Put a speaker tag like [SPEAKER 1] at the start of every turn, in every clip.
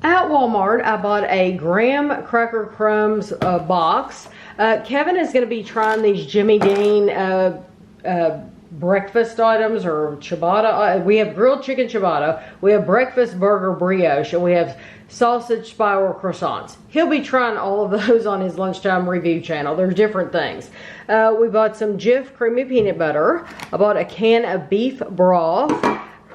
[SPEAKER 1] At Walmart, I bought a graham cracker crumbs box. Kevin is going to be trying these Jimmy Dean breakfast items, or ciabatta. We have grilled chicken ciabatta, we have breakfast burger brioche, and we have sausage spiral croissants. He'll be trying all of those on his lunchtime review channel. There's different things. We bought some Jif creamy peanut butter. I bought a can of beef broth,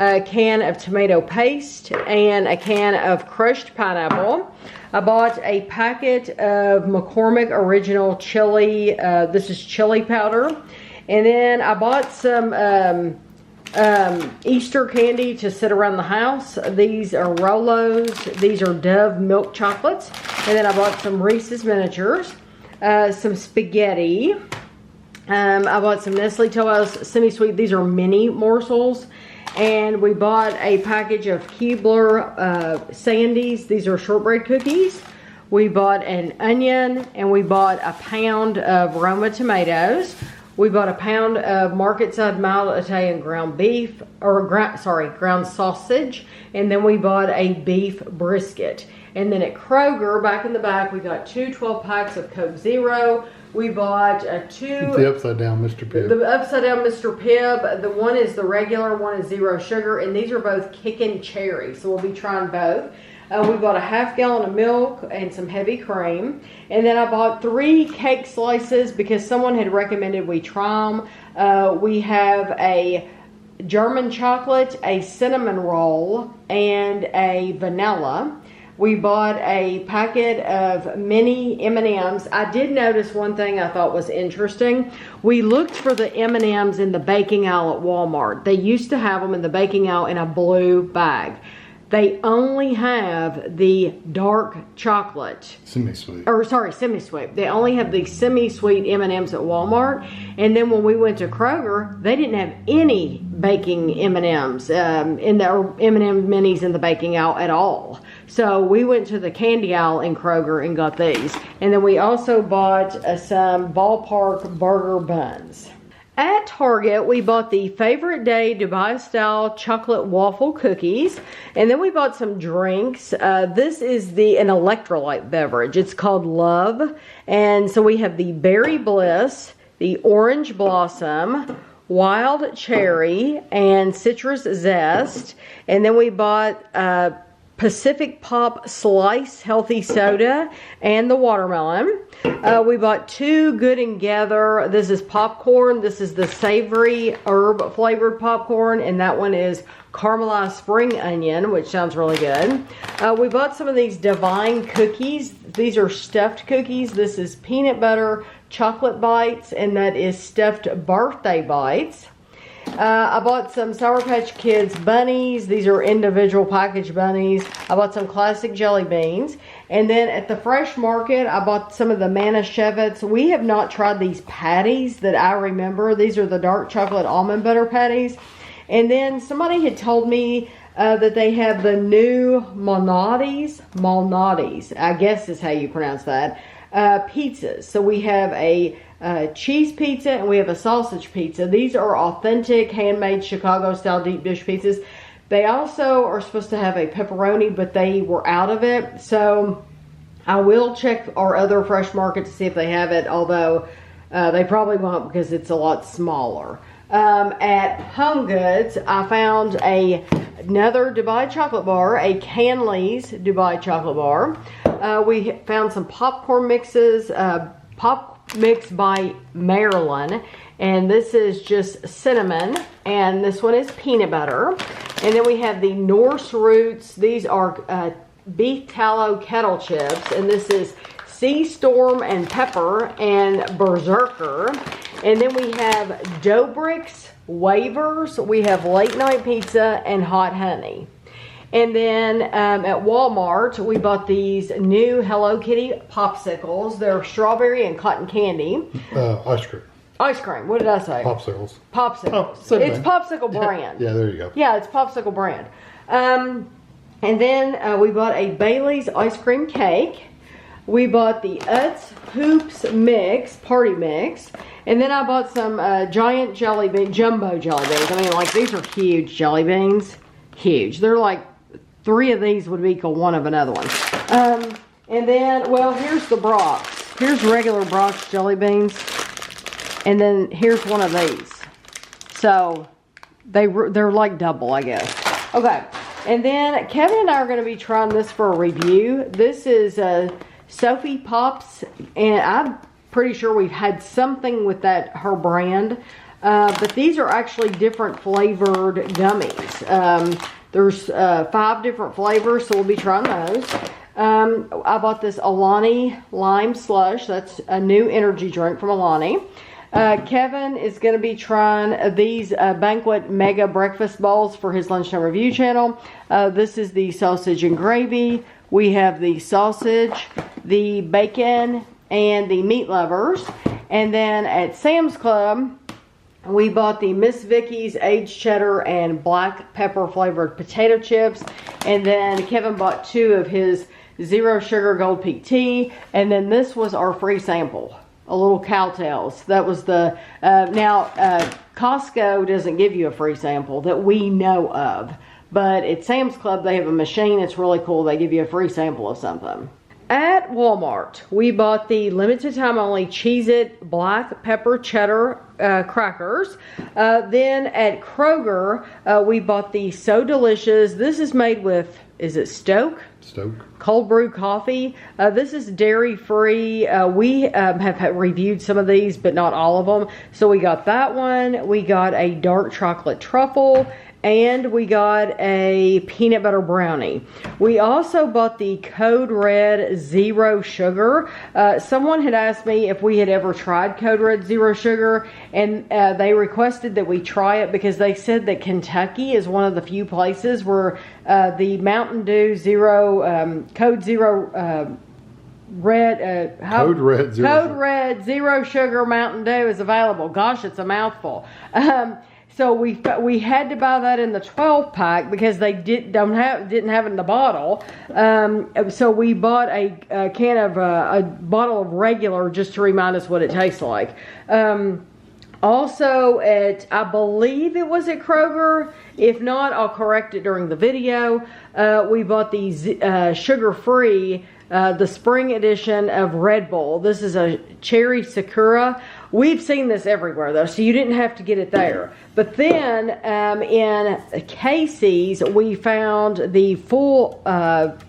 [SPEAKER 1] a can of tomato paste, and a can of crushed pineapple. I bought a packet of McCormick original chili. This is chili powder. And then I bought some Easter candy to sit around the house. These are Rolos. These are Dove milk chocolates. And then I bought some Reese's miniatures, some spaghetti. I bought some Nestle Toast semi-sweet. These are mini morsels. And we bought a package of Keebler Sandies. These are shortbread cookies. We bought an onion, and we bought a pound of Roma tomatoes. We bought a pound of Market Side mild Italian ground beef, or ground sausage, and then we bought a beef brisket. And then at Kroger, back in the back, we got two 12-packs of Coke Zero. We bought
[SPEAKER 2] the upside down Mr. Pibb.
[SPEAKER 1] The upside down Mr. Pibb. The one is the regular, one is zero sugar, and these are both kickin' cherry, so we'll be trying both. We bought a half gallon of milk and some heavy cream. And then I bought 3 cake slices because someone had recommended we try them. We have a German chocolate, a cinnamon roll, and a vanilla. We bought a packet of mini M&Ms. I did notice one thing I thought was interesting. We looked for the M&Ms in the baking aisle at Walmart. They used to have them in the baking aisle in a blue bag. They only have the dark chocolate.
[SPEAKER 2] Semi-sweet.
[SPEAKER 1] Semi-sweet. They only have the semi-sweet M&Ms at Walmart. And then when we went to Kroger, they didn't have any baking M&Ms in the M&M minis in the baking aisle at all. So we went to the candy aisle in Kroger and got these. And then we also bought some Ballpark burger buns. At Target, we bought the Favorite Day Dubai-style chocolate waffle cookies. And then we bought some drinks. This is an electrolyte beverage. It's called Love. And so we have the Berry Bliss, the Orange Blossom, Wild Cherry, and Citrus Zest. And then we bought Pacific Pop Slice Healthy Soda and the watermelon. We bought 2 Good and Gather. This is popcorn. This is the savory herb flavored popcorn, and that one is caramelized spring onion, which sounds really good. We bought some of these Divine cookies. These are stuffed cookies. This is peanut butter chocolate bites, and that is stuffed birthday bites. I bought some Sour Patch Kids bunnies. These are individual package bunnies. I bought some classic jelly beans. And then at the Fresh Market, I bought some of the Manischewitz. We have not tried these patties that I remember. These are the dark chocolate almond butter patties. And then somebody had told me that they have the new Malnati's, I guess is how you pronounce that, pizzas. So we have a cheese pizza and we have a sausage pizza. These are authentic handmade Chicago style deep dish pizzas. They also are supposed to have a pepperoni, but they were out of it. So I will check our other Fresh Market to see if they have it, although they probably won't because it's a lot smaller. At Home Goods, I found another Dubai chocolate bar, a Canley's Dubai chocolate bar. We found some popcorn mixes, Pop Mix by Maryland, and this is just cinnamon, and this one is peanut butter. And then we have the Norse Roots. These are beef tallow kettle chips, and this is Sea Storm and Pepper and Berserker. And then we have Dough Bricks, Wavers. We have Late Night Pizza and Hot Honey. And then at Walmart, we bought these new Hello Kitty popsicles. They're strawberry and cotton candy.
[SPEAKER 2] Ice cream.
[SPEAKER 1] Ice cream. What did I say?
[SPEAKER 2] Popsicles.
[SPEAKER 1] Popsicles.
[SPEAKER 2] Oh,
[SPEAKER 1] it's Popsicle brand.
[SPEAKER 2] Yeah, there you go.
[SPEAKER 1] Yeah, it's Popsicle brand. And then we bought a Bailey's ice cream cake. We bought the Utz Hoops Mix, Party Mix. And then I bought some giant jumbo jelly beans. I mean, like, these are huge jelly beans. Huge. They're like 3 of these would equal 1 of another one. And then, well, here's the Brock's. Here's regular Brock's jelly beans. And then here's one of these. So they're like double, I guess. Okay. And then Kevin and I are going to be trying this for a review. This is Sophie Pops, and I'm pretty sure we've had something with her brand. But these are actually different flavored gummies. There's 5 different flavors, so we'll be trying those. I bought this Alani Lime Slush. That's a new energy drink from Alani. Kevin is going to be trying these Banquet Mega Breakfast Balls for his Lunchtime Review channel. This is the sausage and gravy. We have the sausage, the bacon, and the meat lovers. And then at Sam's Club, we bought the Miss Vicky's aged cheddar and black pepper flavored potato chips. And then Kevin bought 2 of his zero sugar Gold Peak tea. And then this was our free sample. A little cowtails. That was the, Costco doesn't give you a free sample that we know of. But at Sam's Club, they have a machine. It's really cool. They give you a free sample of something. At Walmart, we bought the limited time only Cheez-It black pepper cheddar crackers. Then at Kroger, we bought the So Delicious. This is made with, is it Stoke? Cold brew coffee. This is dairy free. We have reviewed some of these, but not all of them. So we got that one. We got a dark chocolate truffle. And we got a peanut butter brownie. We also bought the Code Red Zero Sugar. Someone had asked me if we had ever tried Code Red Zero Sugar, and they requested that we try it because they said that Kentucky is one of the few places where the Mountain Dew Code Red Zero Sugar Mountain Dew is available. Gosh, it's a mouthful. So we had to buy that in the 12 pack because they didn't have it in the bottle. So we bought a can of a bottle of regular just to remind us what it tastes like. Also I believe it was at Kroger. If not, I'll correct it during the video. We bought these sugar-free, the spring edition of Red Bull. This is a cherry Sakura. We've seen this everywhere though, so you didn't have to get it there. But then in Casey's, we found the full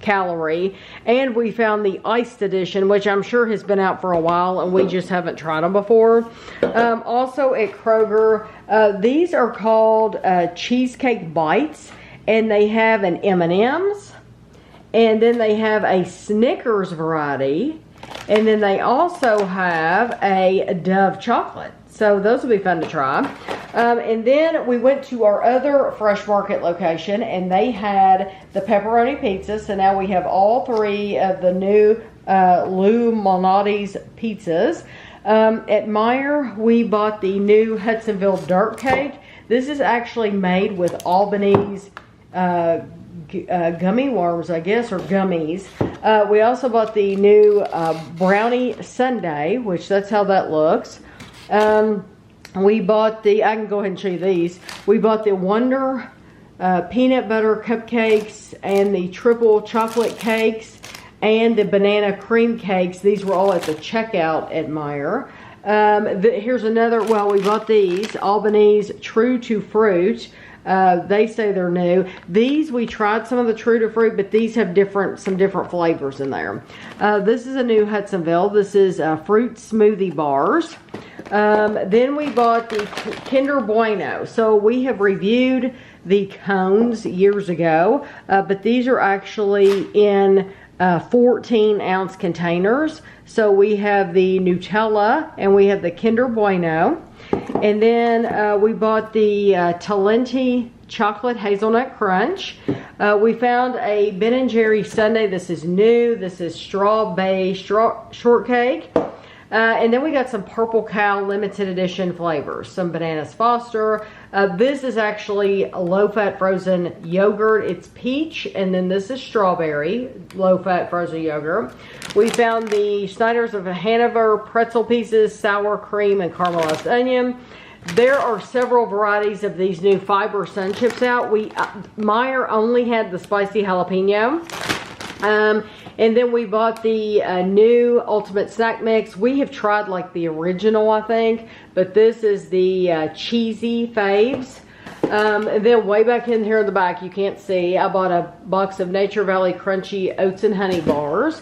[SPEAKER 1] calorie, and we found the iced edition, which I'm sure has been out for a while, and we just haven't tried them before. Also at Kroger, these are called cheesecake bites, and they have an M&M's, and then they have a Snickers variety. And then they also have a Dove chocolate. So those will be fun to try. And then we went to our other Fresh Market location, and they had the pepperoni pizza. So now we have all 3 of the new Lou Malnati's pizzas. At Meijer, we bought the new Hudsonville Dirt Cake. This is actually made with Albany's gummy worms, I guess, or gummies. We also bought the new brownie sundae, which that's how that looks. We bought I can go ahead and show you these. We bought the Wonder peanut butter cupcakes and the triple chocolate cakes and the banana cream cakes. These were all at the checkout at Meijer. Here's another, we bought these, Albany's True to Fruit. They say they're new. These, we tried some of the True to Fruit, but these have some different flavors in there. This is a new Hudsonville. This is fruit smoothie bars. Then we bought the Kinder Bueno. So we have reviewed the cones years ago, but these are actually in 14-ounce containers. So we have the Nutella and we have the Kinder Bueno. And then we bought the Talenti Chocolate Hazelnut Crunch. We found a Ben & Jerry's sundae. This is new. This is strawberry shortcake. And then we got some Purple Cow limited edition flavors. Some Bananas Foster. This is actually a low-fat frozen yogurt. It's peach. And then this is strawberry low-fat frozen yogurt. We found the Snyder's of Hanover pretzel pieces, sour cream, and caramelized onion. There are several varieties of these new fiber sun chips out. Meijer only had the spicy jalapeno. And then we bought the new Ultimate Snack Mix. We have tried like the original, I think, but this is the cheesy faves. And then way back in here in the back, you can't see, I bought a box of Nature Valley Crunchy Oats and Honey bars.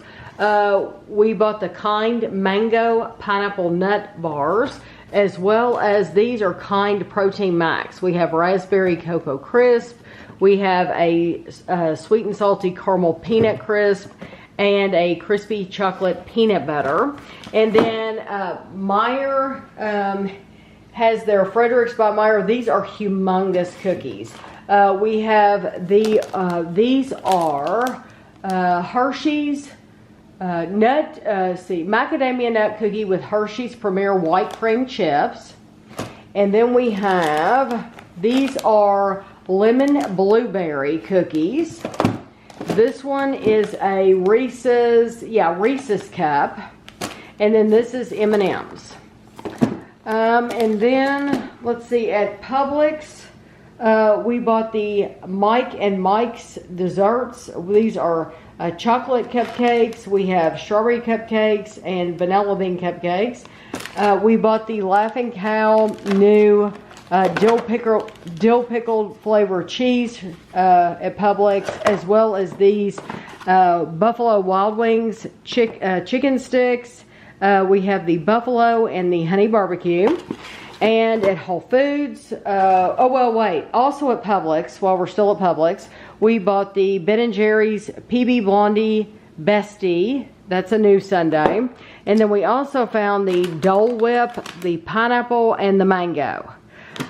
[SPEAKER 1] We bought the Kind Mango Pineapple Nut bars, as well as these are Kind Protein Max. We have Raspberry Cocoa Crisp. We have a sweet and salty caramel peanut crisp and a crispy chocolate peanut butter. And then Meijer has their Fredericks by Meijer. These are humongous cookies. We have these are Hershey's macadamia nut cookie with Hershey's Premier White Cream Chips. And then we have, these are lemon blueberry cookies. This one is a Reese's cup. And then this is M&M's. And then, let's see, at Publix, we bought the Mike and Mike's desserts. These are chocolate cupcakes. We have strawberry cupcakes and vanilla bean cupcakes. We bought the Laughing Cow new dill pickled flavor cheese at Publix, as well as these Buffalo Wild Wings chicken sticks. We have the buffalo and the honey barbecue. And at Whole Foods, also at Publix, while we're still at Publix, we bought the Ben & Jerry's PB Blondie Bestie. That's a new sundae. And then we also found the Dole Whip, the pineapple, and the mango.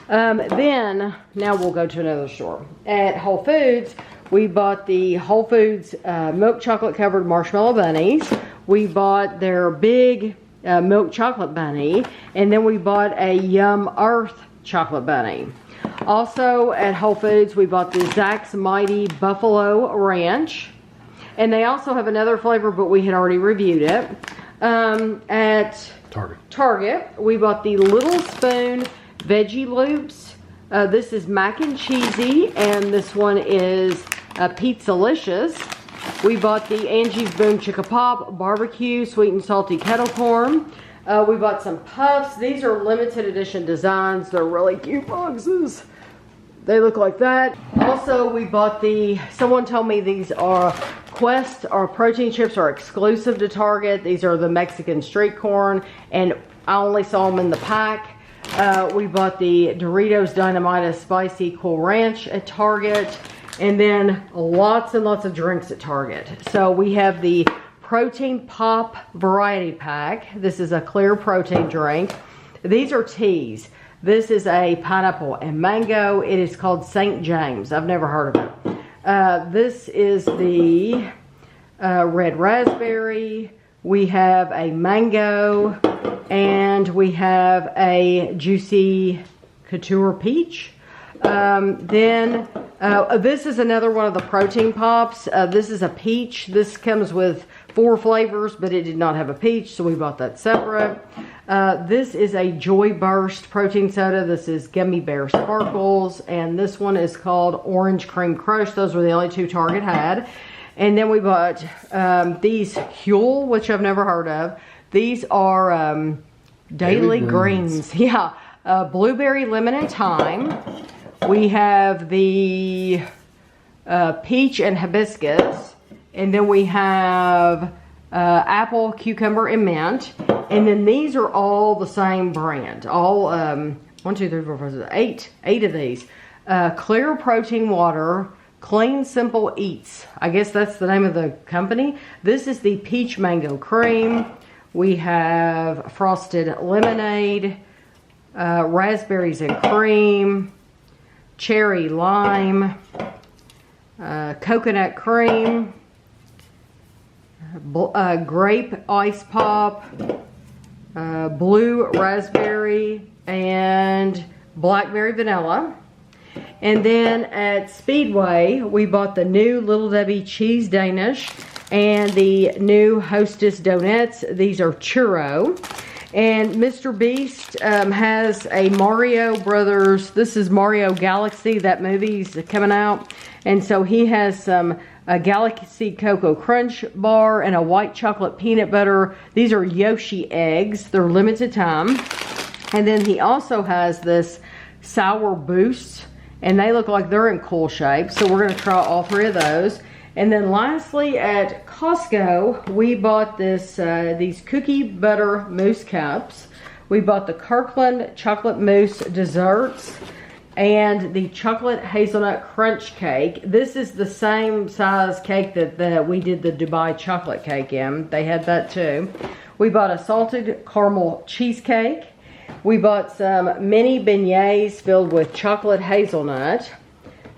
[SPEAKER 1] Then, now we'll go to another store. At Whole Foods, we bought the Whole Foods milk chocolate covered marshmallow bunnies. We bought their big milk chocolate bunny, and then we bought a Yum Earth chocolate bunny. Also at Whole Foods, we bought the Zach's Mighty Buffalo Ranch, and they also have another flavor, but we had already reviewed it. At Target, we bought the Little Spoon Veggie Loops. This is mac and cheesy, and this one is Pizzalicious. We bought the Angie's Boom Chicka Pop Barbecue Sweet and Salty Kettle Corn. We bought some puffs. These are limited edition designs. They're really cute boxes. They look like that. Also, we bought someone told me these are Quest, our protein chips are exclusive to Target. These are the Mexican street corn, and I only saw them in the pack. We bought the Doritos Dynamite Spicy Cool Ranch at Target. And then lots and lots of drinks at Target. So we have the Protein Pop Variety Pack. This is a clear protein drink. These are teas. This is a pineapple and mango. It is called St. James. I've never heard of it. This is the red raspberry. We have a mango. And we have a juicy couture peach. This is another one of the protein pops. This is a peach. This comes with 4 flavors, but it did not have a peach, so we bought that separate. This is a Joy Burst protein soda. This is Gummy Bear Sparkles, and this one is called Orange Cream Crush. Those were the only 2 Target had. And then we bought these Huel, which I've never heard of. These are Daily Greens. Yeah, blueberry, lemon, and thyme. We have the peach and hibiscus, and then we have apple, cucumber, and mint. And then these are all the same brand. All 1, 2, 3, 4, 5, 6, 8 of these. Clear protein water, Clean Simple Eats. I guess that's the name of the company. This is the peach mango cream. We have frosted lemonade, raspberries and cream, cherry lime, coconut cream, grape ice pop, blue raspberry, and blackberry vanilla. And then at Speedway, we bought the new Little Debbie Cheese Danish and the new Hostess Donuts. These are churro. And Mr. Beast has a Mario Brothers. This is Mario Galaxy. That movie's coming out. And so he has some Galaxy Cocoa Crunch bar and a white chocolate peanut butter. These are Yoshi eggs. They're limited time. And then he also has this Sour Boost. And they look like they're in cool shape. So we're going to try all 3 of those. And then lastly, at Costco, we bought these cookie butter mousse cups. We bought the Kirkland chocolate mousse desserts and the chocolate hazelnut crunch cake. This is the same size cake that we did the Dubai chocolate cake in. They had that too. We bought a salted caramel cheesecake. We bought some mini beignets filled with chocolate hazelnut,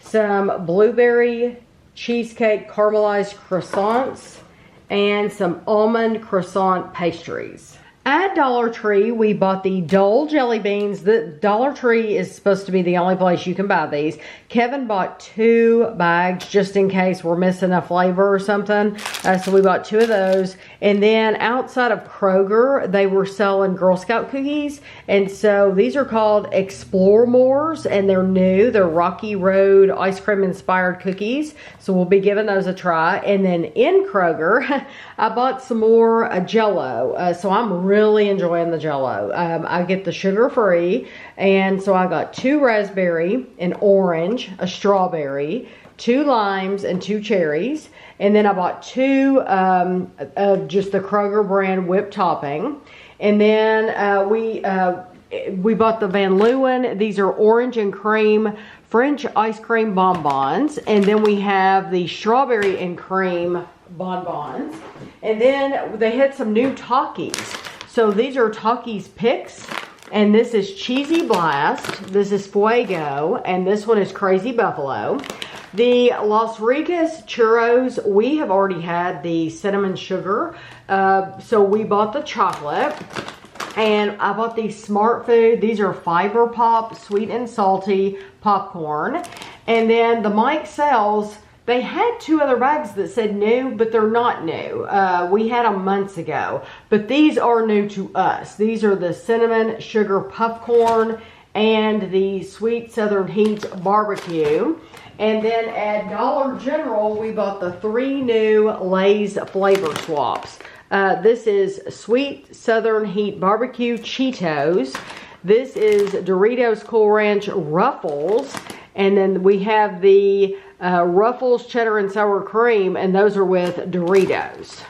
[SPEAKER 1] some blueberry cheesecake caramelized croissants, and some almond croissant pastries. At Dollar Tree, we bought the Dole jelly beans. The Dollar Tree is supposed to be the only place you can buy these. Kevin bought 2 bags just in case we're missing a flavor or something. So we bought 2 of those. And then outside of Kroger, they were selling Girl Scout cookies. And so these are called Explore Mores, and they're new. They're Rocky Road ice cream inspired cookies. So we'll be giving those a try. And then in Kroger, I bought some more Jell-O. So I'm really enjoying the Jell-O. I get the sugar free, and so I got 2 raspberry, an orange, a strawberry, 2 limes, and 2 cherries. And then I bought 2 of just the Kroger brand whipped topping. And then we bought the Van Leeuwen. These are orange and cream French ice cream bonbons. And then we have the strawberry and cream bonbons. And then they had some new Takis. So these are Takis Picks, and this is Cheesy Blast, this is Fuego, and this one is Crazy Buffalo. The Las Ricas Churros, we have already had the cinnamon sugar, so we bought the chocolate. And I bought these Smart Food. These are Fiber Pop, sweet and salty popcorn. And then the Mike Sells, they had 2 other bags that said new, but they're not new. We had them months ago, but these are new to us. These are the cinnamon sugar puff corn and the sweet Southern Heat barbecue. And then at Dollar General, we bought the 3 new Lay's flavor swaps. This is sweet Southern Heat barbecue Cheetos. This is Doritos Cool Ranch Ruffles. And then we have the Ruffles cheddar and sour cream, and those are with Doritos.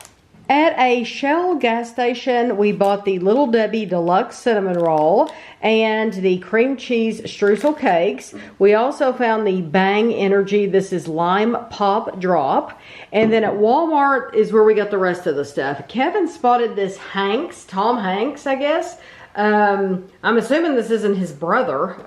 [SPEAKER 1] At a Shell gas station, we bought the Little Debbie Deluxe Cinnamon Roll and the cream cheese streusel cakes. We also found the Bang Energy. This is Lime Pop Drop. And then at Walmart is where we got the rest of the stuff. Kevin spotted this Tom Hanks, I guess. I'm assuming this isn't his brother.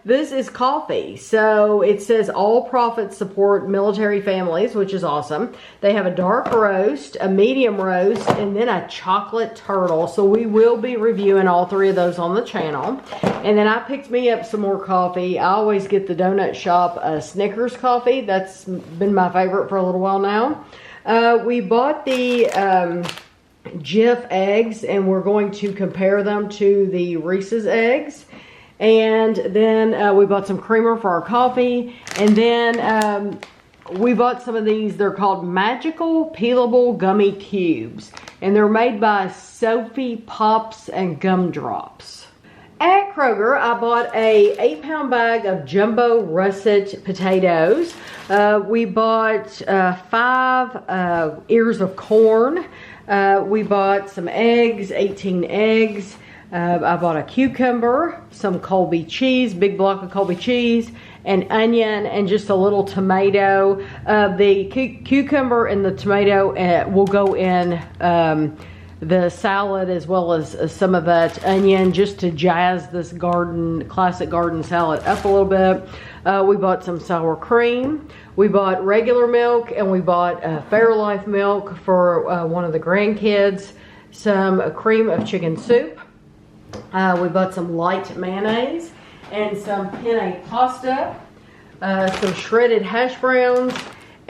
[SPEAKER 1] This is coffee. So it says all profits support military families, which is awesome. They have a dark roast, a medium roast, and then a chocolate turtle. So we will be reviewing all 3 of those on the channel. And then I picked me up some more coffee. I always get the Donut Shop Snickers coffee. That's been my favorite for a little while now. We bought the Jif eggs, and we're going to compare them to the Reese's eggs. And then we bought some creamer for our coffee. And then we bought some of these. They're called Magical Peelable Gummy Cubes, and they're made by Sophie Pops and Gumdrops. At Kroger, I bought a 8-pound bag of jumbo russet potatoes. We bought 5 ears of corn. We bought some eggs, 18 eggs. I bought a cucumber, some Colby cheese, big block of Colby cheese, an onion, and just a little tomato. The cucumber and the tomato will go in the salad, as well as some of that onion, just to jazz this classic garden salad up a little bit. We bought some sour cream. We bought regular milk, and we bought Fairlife milk for one of the grandkids. Some cream of chicken soup. We bought some light mayonnaise and some penne pasta. Some shredded hash browns.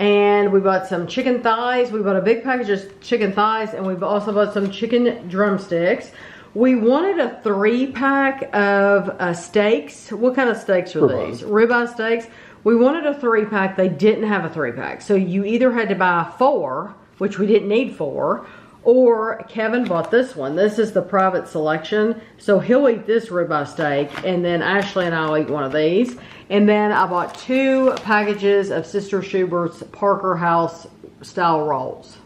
[SPEAKER 1] And we bought some chicken thighs. We bought a big package of chicken thighs, and we've also bought some chicken drumsticks. We wanted a 3-pack of steaks. What kind of steaks are these? Ribeye steaks. We wanted a 3-pack. They didn't have a 3-pack. So you either had to buy 4, which we didn't need 4, or Kevin bought this one. This is the private selection. So he'll eat this ribeye steak, and then Ashley and I'll eat one of these. And then I bought 2 packages of Sister Schubert's Parker House style rolls.